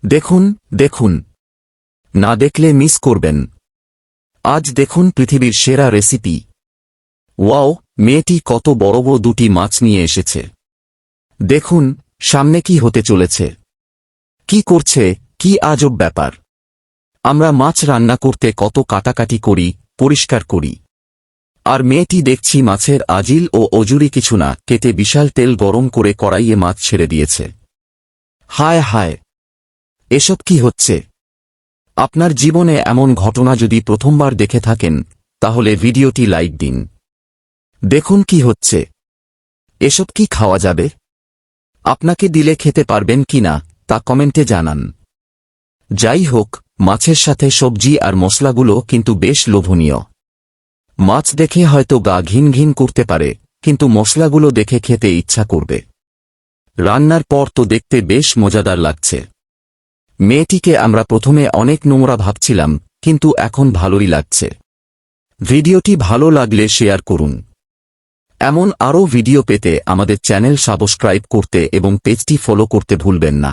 দেখুন দেখুন, না দেখলে মিস করবেন। আজ দেখুন পৃথিবীর সেরা রেসিপি। ওয়াও, মেয়েটি কত বড় বড় দুটি মাছ নিয়ে এসেছে। দেখুন সামনে কি হতে চলেছে। কি করছে, কি আজব ব্যাপার। আমরা মাছ রান্না করতে কত কাটাকাটি করি, পরিষ্কার করি, আর মেয়েটি দেখছি মাছের আজিল ও অজুরি কিছু না কেটে বিশাল তেল গরম করে কড়াইয়ে মাছ ছেড়ে দিয়েছে। হায় হায়, এসব কি হচ্ছে? আপনার জীবনে এমন ঘটনা যদি প্রথমবার দেখে থাকেন তাহলে ভিডিওটি লাইক দিন। দেখুন কি হচ্ছে। এসব কি খাওয়া যাবে? আপনাকে দিলে খেতে পারবেন কিনা তা কমেন্টে জানান। যাই হোক, মাছের সাথে সবজি আর মশলাগুলো কিন্তু বেশ লোভনীয়। মাছ দেখে হয়তো গা ঘিন ঘিন করতে পারে, কিন্তু মশলাগুলো দেখে খেতে ইচ্ছা করবে। রান্নার পর তো দেখতে বেশ মজাদার লাগছে। মেয়েটিকে আমরা প্রথমে অনেক নোংরা ভাবছিলাম, কিন্তু এখন ভালোই লাগছে। ভিডিওটি ভালো লাগলে শেয়ার করুন। এমন আরও ভিডিও পেতে আমাদের চ্যানেল সাবস্ক্রাইব করতে এবং পেজটি ফলো করতে ভুলবেন না।